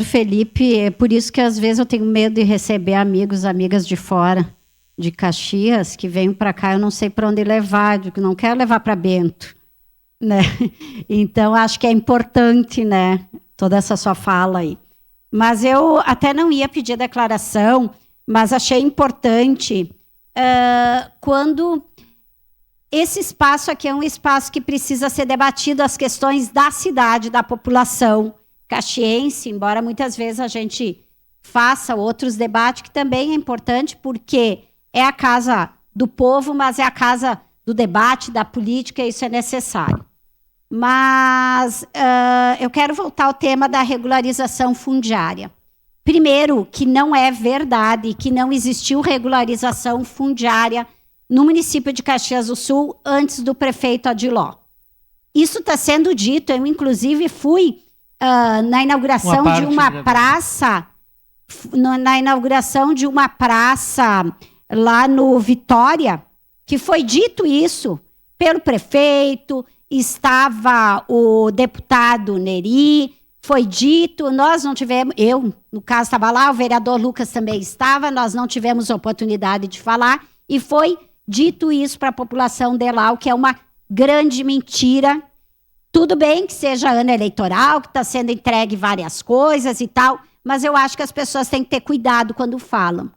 Felipe, é por isso que às vezes eu tenho medo de receber amigos, amigas de fora, de Caxias, que vêm para cá, eu não sei para onde levar, eu não quero levar para Bento, né? Então, acho que é importante, né, toda essa sua fala aí. Mas eu até não ia pedir declaração, mas achei importante quando esse espaço aqui é um espaço que precisa ser debatido as questões da cidade, da população caxiense, embora muitas vezes a gente faça outros debates, que também é importante, porque é a casa do povo, mas é a casa do debate, da política, e isso é necessário. Mas eu quero voltar ao tema da regularização fundiária. Primeiro, que não é verdade, que não existiu regularização fundiária no município de Caxias do Sul antes do prefeito Adiló. Isso está sendo dito, eu inclusive fui na inauguração de uma praça, lá no Vitória, que foi dito isso pelo prefeito, estava o deputado Neri, foi dito, nós não tivemos, eu, no caso, estava lá, o vereador Lucas também estava, nós não tivemos oportunidade de falar, e foi dito isso para a população de lá, o que é uma grande mentira. Tudo bem que seja ano eleitoral, que está sendo entregue várias coisas e tal, mas eu acho que as pessoas têm que ter cuidado quando falam.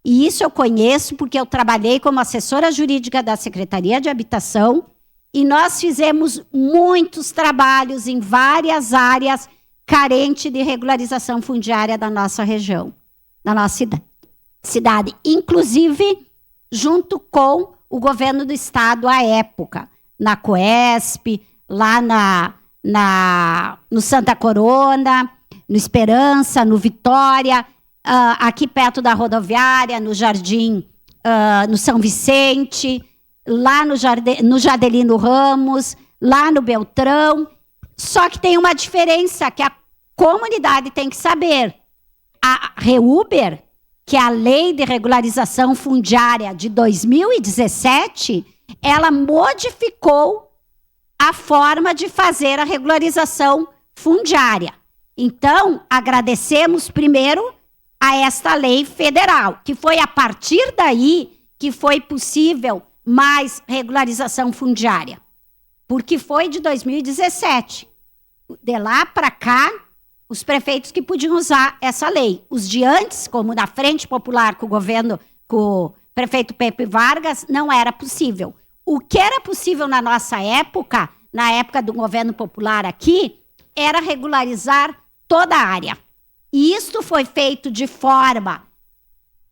E isso eu conheço porque eu trabalhei como assessora jurídica da Secretaria de Habitação e nós fizemos muitos trabalhos em várias áreas carentes de regularização fundiária da nossa região, da nossa cidade. Inclusive, junto com o governo do estado à época, na Coesp, lá no Santa Corona, no Esperança, no Vitória, aqui perto da rodoviária, no Jardim, no São Vicente, lá no Jadelino Ramos, lá no Beltrão. Só que tem uma diferença que a comunidade tem que saber. A REUBER, que é a Lei de Regularização Fundiária de 2017, ela modificou a forma de fazer a regularização fundiária. Então, agradecemos primeiro a esta lei federal, que foi a partir daí que foi possível mais regularização fundiária, porque foi de 2017. De lá para cá, os prefeitos que podiam usar essa lei. Os de antes, como na Frente Popular com o governo, com o prefeito Pepe Vargas, não era possível. O que era possível na nossa época, na época do governo popular aqui, era regularizar toda a área. E isto foi feito de forma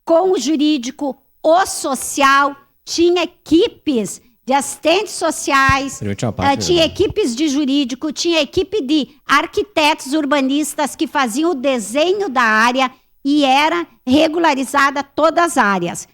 com o jurídico, o social, tinha equipes de assistentes sociais, tinha equipes de jurídico, tinha equipe de arquitetos urbanistas que faziam o desenho da área e era regularizada todas as áreas,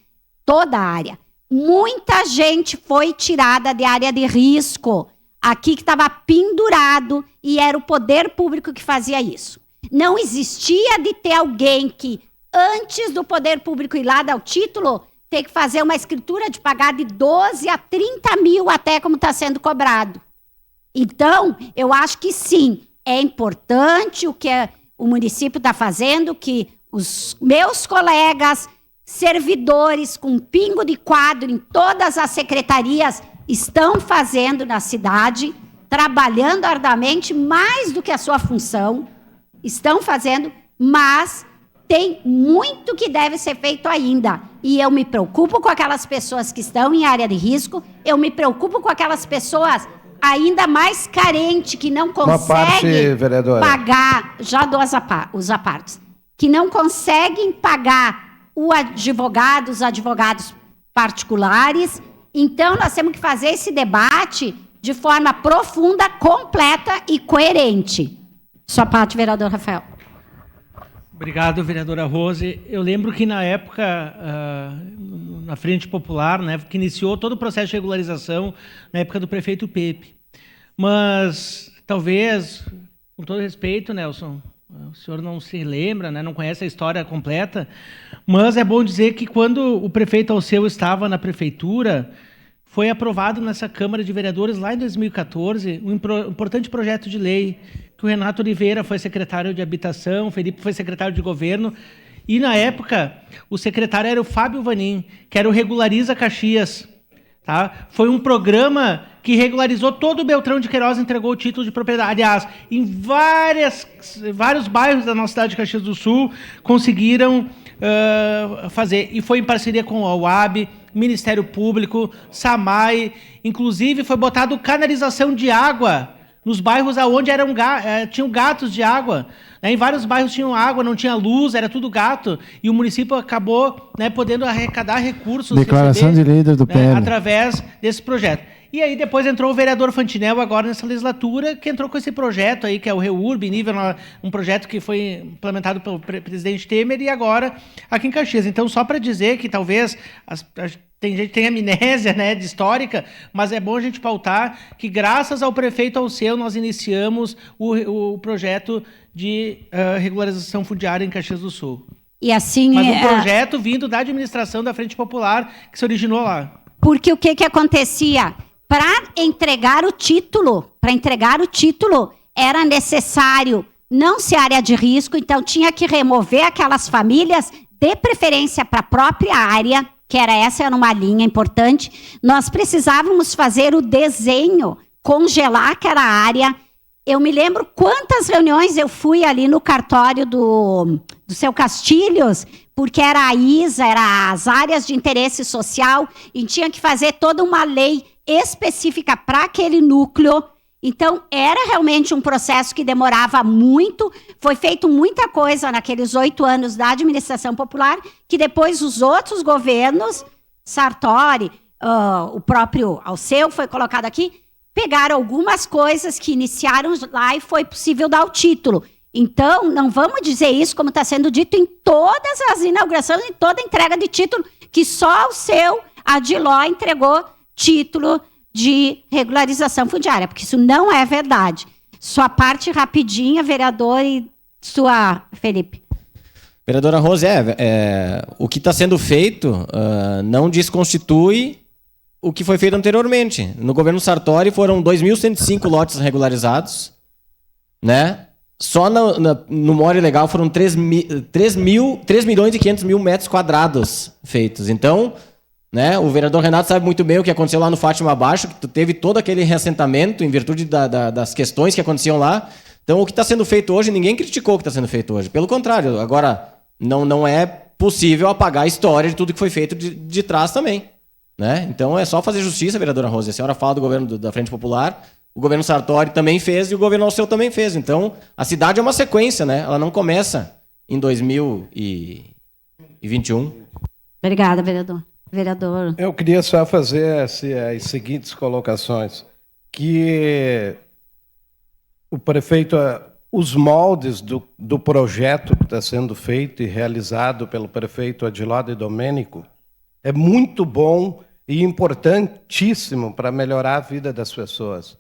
toda a área. Muita gente foi tirada de área de risco, aqui que estava pendurado, e era o poder público que fazia isso. Não existia de ter alguém que, antes do poder público ir lá dar o título, ter que fazer uma escritura de pagar de 12 a 30 mil, até como está sendo cobrado. Então, eu acho que sim, é importante o que o município está fazendo, que os meus colegas, servidores com pingo de quadro em todas as secretarias estão fazendo na cidade, trabalhando arduamente, mais do que a sua função, estão fazendo, mas tem muito que deve ser feito ainda. E eu me preocupo com aquelas pessoas que estão em área de risco, eu me preocupo com aquelas pessoas ainda mais carentes, que não conseguem pagar, já dou os apartes, que não conseguem pagar os advogados particulares. Então, nós temos que fazer esse debate de forma profunda, completa e coerente. Sua parte, vereador Rafael. Obrigado, vereadora Rose. Eu lembro que na época, na Frente Popular, né, que iniciou todo o processo de regularização na época do prefeito Pepe. Mas, talvez, com todo respeito, Nelson, o senhor não se lembra, né, não conhece a história completa, mas é bom dizer que quando o prefeito Alceu estava na prefeitura, foi aprovado nessa Câmara de Vereadores, lá em 2014, um importante projeto de lei que o Renato Oliveira foi secretário de Habitação, o Felipe foi secretário de Governo, e na época o secretário era o Fábio Vanin, que era o Regulariza Caxias. Tá? Foi um programa que regularizou todo o Beltrão de Queiroz, entregou o título de propriedade. Aliás, em vários bairros da nossa cidade de Caxias do Sul conseguiram fazer. E foi em parceria com a UAB, Ministério Público, SAMAI. Inclusive, foi botado canalização de água nos bairros onde tinham gatos de água. Em vários bairros tinham água, não tinha luz, era tudo gato. E o município acabou, podendo arrecadar recursos. Declaração de líder do PL. Através desse projeto. E aí depois entrou o vereador Fantinel agora nessa legislatura, que entrou com esse projeto aí, que é o REURB, um projeto que foi implementado pelo presidente Temer e agora aqui em Caxias. Então, só para dizer que talvez tem gente que tem amnésia, de histórica, mas é bom a gente pautar que graças ao prefeito Alceu nós iniciamos o projeto de regularização fundiária em Caxias do Sul. E assim, mas um projeto vindo da administração da Frente Popular que se originou lá. Porque o que acontecia? Para entregar o título, era necessário não ser área de risco, então tinha que remover aquelas famílias, de preferência para a própria área, essa era uma linha importante. Nós precisávamos fazer o desenho, congelar aquela área. Eu me lembro quantas reuniões eu fui ali no cartório do seu Castilhos, porque era a ISA, era as áreas de interesse social, e tinha que fazer toda uma lei específica para aquele núcleo. Então, era realmente um processo que demorava muito. Foi feito muita coisa naqueles 8 anos da administração popular, que depois os outros governos, Sartori, o próprio Alceu foi colocado aqui, pegaram algumas coisas que iniciaram lá e foi possível dar o título. Então, não vamos dizer isso como está sendo dito em todas as inaugurações, em toda entrega de título, que só o seu Adiló entregou título de regularização fundiária, porque isso não é verdade. Sua parte rapidinha, vereador, e sua, Felipe. Vereadora Rose, o que está sendo feito não desconstitui o que foi feito anteriormente. No governo Sartori foram 2.105 lotes regularizados, Só no More Legal foram 3 milhões e 500 mil metros quadrados feitos. Então, o vereador Renato sabe muito bem o que aconteceu lá no Fátima Abaixo, que teve todo aquele reassentamento em virtude das questões que aconteciam lá. Então, o que está sendo feito hoje, ninguém criticou o que está sendo feito hoje. Pelo contrário, agora não é possível apagar a história de tudo que foi feito de trás também. Então, é só fazer justiça, vereadora Rose. A senhora fala do governo da Frente Popular, o governo Sartori também fez e o governo Alceu também fez. Então, a cidade é uma sequência, Ela não começa em 2021. Obrigada, vereador. Eu queria só fazer as seguintes colocações. Que o prefeito, os moldes do projeto que está sendo feito e realizado pelo prefeito Adiló de Domênico é muito bom e importantíssimo para melhorar a vida das pessoas.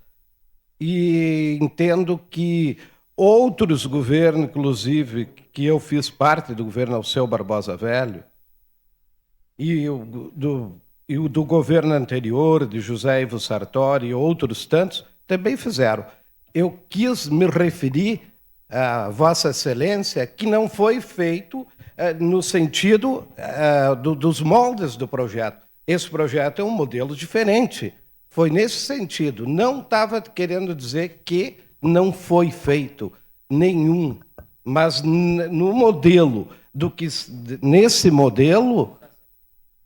E entendo que outros governos, inclusive, que eu fiz parte do governo Alceu Barbosa Velho, e o do governo anterior, de José Ivo Sartori e outros tantos, também fizeram. Eu quis me referir a Vossa Excelência que não foi feito no sentido dos moldes do projeto. Esse projeto é um modelo diferente. Foi nesse sentido. Não estava querendo dizer que não foi feito nenhum, mas no modelo, nesse modelo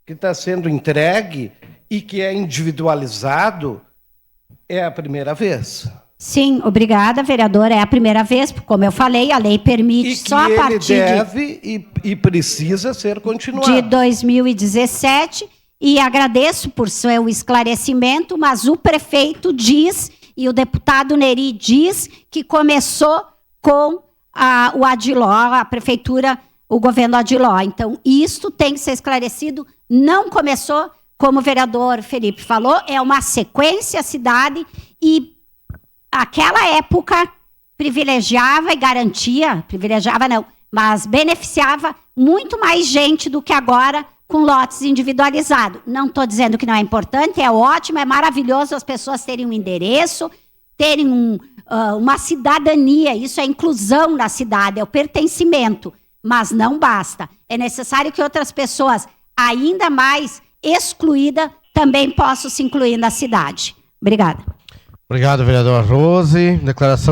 que está sendo entregue e que é individualizado, é a primeira vez. Sim, obrigada, vereadora. É a primeira vez, como eu falei, a lei permite só a partir e precisa ser continuado. De 2017, e agradeço por seu esclarecimento, mas o prefeito diz, e o deputado Neri diz, que começou com o Adiló, a prefeitura, o governo Adiló. Então, isto tem que ser esclarecido. Não começou, como o vereador Felipe falou, é uma sequência a cidade, e aquela época privilegiava e garantia, privilegiava não, mas beneficiava muito mais gente do que agora com lotes individualizados. Não estou dizendo que não é importante, é ótimo, é maravilhoso as pessoas terem um endereço, terem uma cidadania, isso é inclusão na cidade, é o pertencimento, mas não basta. É necessário que outras pessoas, ainda mais excluídas, também possam se incluir na cidade. Obrigada. Obrigado, vereadora Rose. Declaração